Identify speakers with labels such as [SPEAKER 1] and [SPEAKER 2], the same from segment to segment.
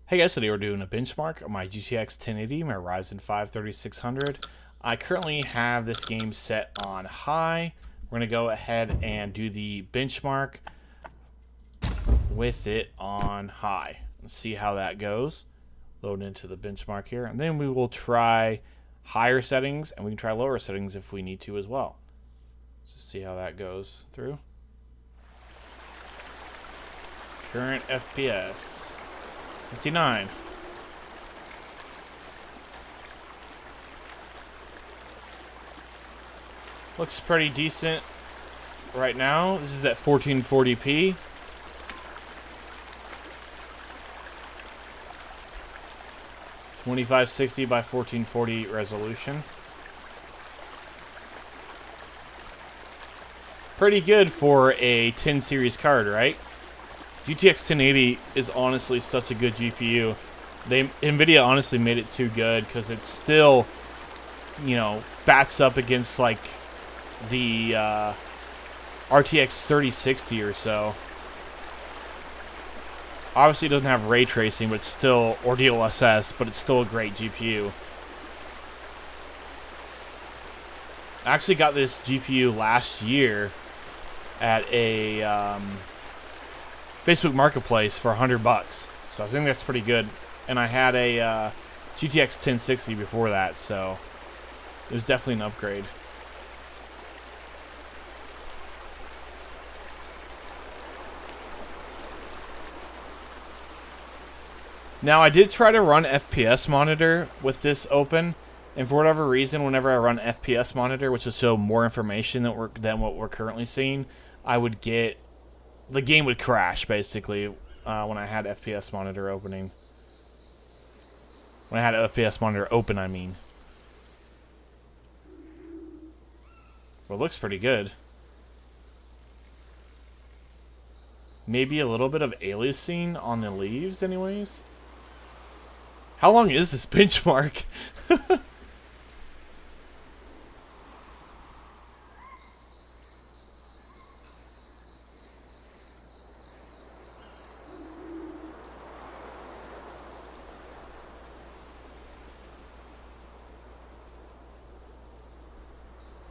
[SPEAKER 1] Hey guys, today we're doing a benchmark on my GTX 1080, my Ryzen 5 3600. I currently have this game set on high. We're going to go ahead and do the benchmark with it on high. Let's see how that goes. Load into the benchmark here, and then we will try higher settings, and we can try lower settings if we need to as well. Just see how that goes through. Current FPS 59. Looks pretty decent right now. This is at 1440p. $2560 by 1440 resolution. Pretty good for a 10 series card, right? GTX 1080 is honestly such a good GPU. NVIDIA honestly made it too good because it's still, bats up against like the RTX 3060 or so. Obviously, it doesn't have ray tracing, but it's still, or DLSS, but it's still a great GPU. I actually got this GPU last year at a Facebook Marketplace for $100, so I think that's pretty good. And I had a GTX 1060 before that, so it was definitely an upgrade. Now, I did try to run FPS monitor with this open, and for whatever reason, whenever I run FPS monitor, which is show more information than what we're currently seeing, the game would crash, basically, when I had FPS monitor opening. When I had FPS monitor open, I mean. Well, it looks pretty good. Maybe a little bit of aliasing on the leaves, anyways. How long is this benchmark?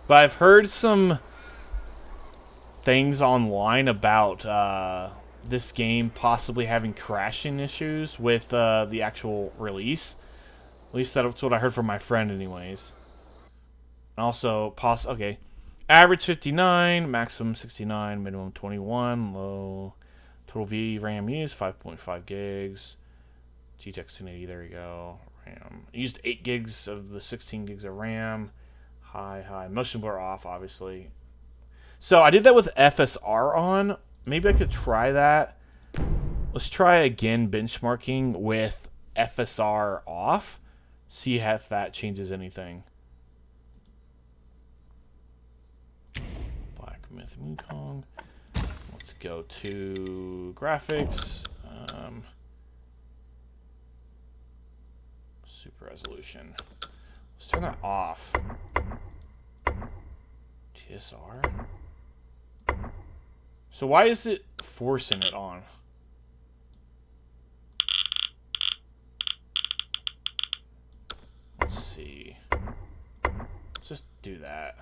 [SPEAKER 1] But I've heard some things online about this game possibly having crashing issues with the actual release. At least that's what I heard from my friend anyways. Also, okay. Average 59, maximum 69, minimum 21, low. Total VRAM used, 5.5 gigs. GTX 1080, there you go. RAM. I used 8 gigs of the 16 gigs of RAM. High. Motion blur off, obviously. So I did that with FSR on. Maybe I could try that. Let's try again benchmarking with FSR off. See if that changes anything. Black Myth Wukong. Let's go to graphics. Super resolution. Let's turn that off. TSR. So why is it forcing it on? Let's see. Let's just do that.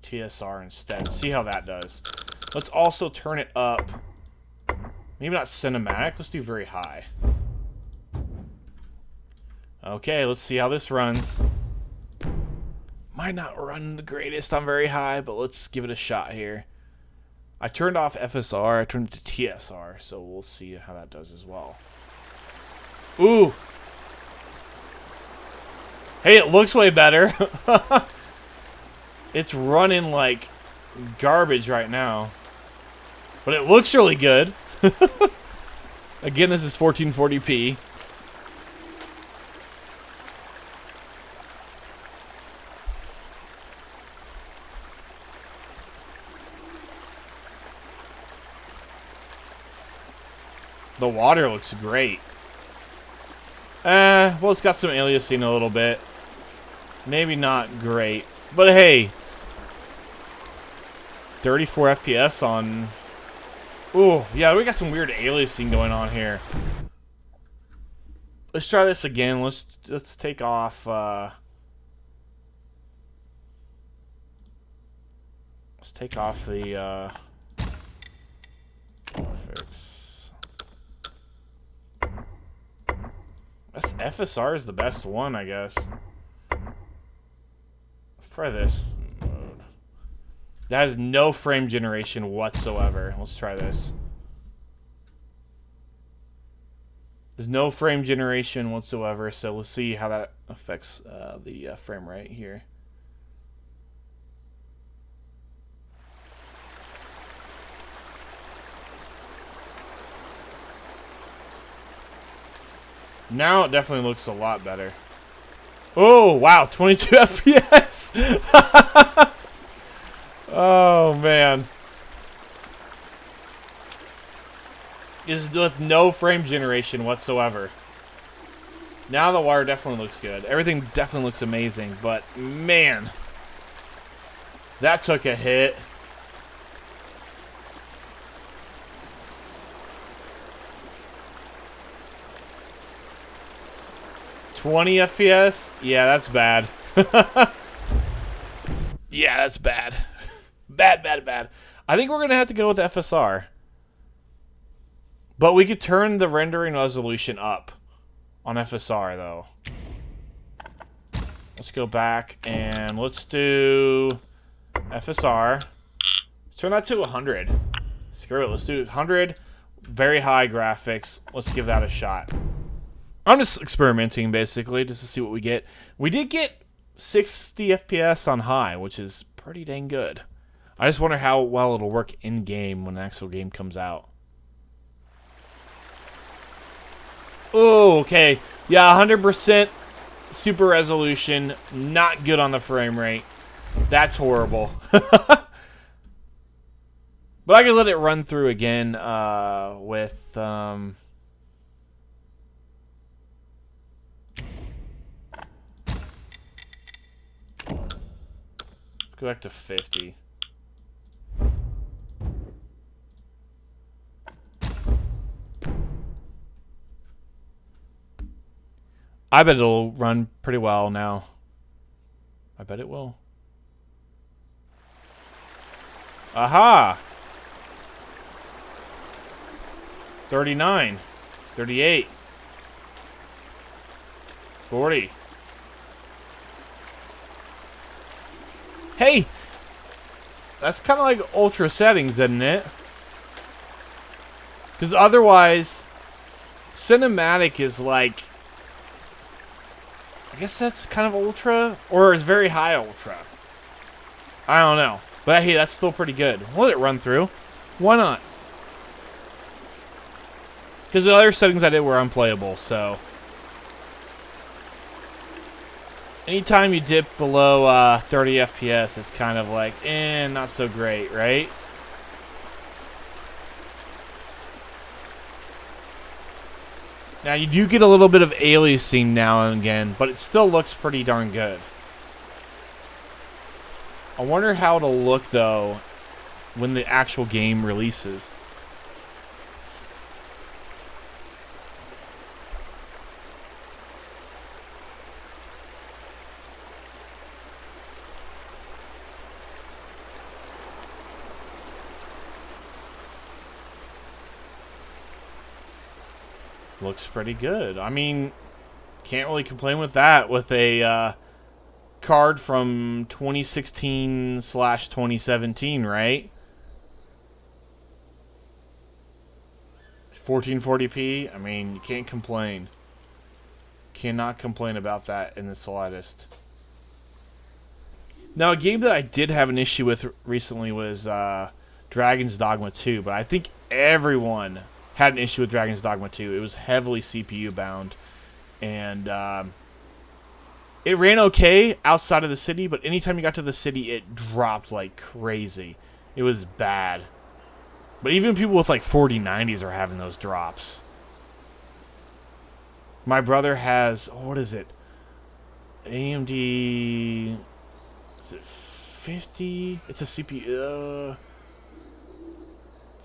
[SPEAKER 1] TSR instead. See how that does. Let's also turn it up. Maybe not cinematic. Let's do very high. Okay, let's see how this runs. Might not run the greatest on very high, but let's give it a shot here. I turned off FSR, I turned it to TSR, so we'll see how that does as well. Ooh! Hey, it looks way better. It's running like garbage right now. But it looks really good. Again, this is 1440p. The water looks great. Well, it's got some aliasing a little bit. Maybe not great. But hey, 34 FPS on Oh, yeah, we got some weird aliasing going on here. Let's try this again. Let's take off. Let's take off the graphics. That's FSR is the best one, I guess. Let's try this mode. That has no frame generation whatsoever. Let's try this. There's no frame generation whatsoever, so let's see how that affects the frame rate here. Now it definitely looks a lot better. Oh, wow, 22 FPS! Oh, man. This is with no frame generation whatsoever. Now the wire definitely looks good. Everything definitely looks amazing, but man, that took a hit. $20 FPS? Yeah, that's bad. Yeah, that's bad. Bad. I think we're going to have to go with FSR. But we could turn the rendering resolution up on FSR, though. Let's go back and let's do FSR. Let's turn that to 100. Screw it. Let's do 100. Very high graphics. Let's give that a shot. I'm just experimenting, basically, just to see what we get. We did get 60 FPS on high, which is pretty dang good. I just wonder how well it'll work in-game when the actual game comes out. Oh, okay. Yeah, 100% super resolution. Not good on the frame rate. That's horrible. But I can let it run through again with... Let's go back to 50. I bet it'll run pretty well now. I bet it will. Aha! 39. 38. 40. Hey! That's kind of like ultra settings, isn't it? Because otherwise, cinematic is like... I guess that's kind of ultra, or is very high ultra. I don't know. But hey, that's still pretty good. We'll let it run through. Why not? Because the other settings I did were unplayable, so... Anytime you dip below 30 FPS, it's kind of like, not so great, right? Now, you do get a little bit of aliasing now and again, but it still looks pretty darn good. I wonder how it'll look, though, when the actual game releases. Looks pretty good. I mean, can't really complain with that with a card from 2016/2017, right? 1440p. I mean, you can't complain. Cannot complain about that in the slightest. Now, a game that I did have an issue with recently was Dragon's Dogma 2, but I think everyone had an issue with Dragon's Dogma 2. It was heavily CPU bound, and it ran okay outside of the city, but anytime you got to the city, it dropped like crazy. It was bad. But even people with like 4090s are having those drops. My brother has, what is it? AMD, is it 50? It's a CPU,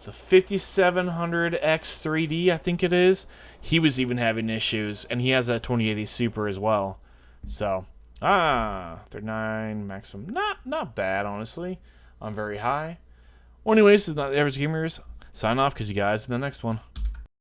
[SPEAKER 1] the 5700X 3D, I think it is. He was even having issues, and he has a 2080 Super as well. So, 39 maximum, not bad, honestly. I'm very high. Well, anyways, this is not the average gamers. Sign off, because you guys in the next one.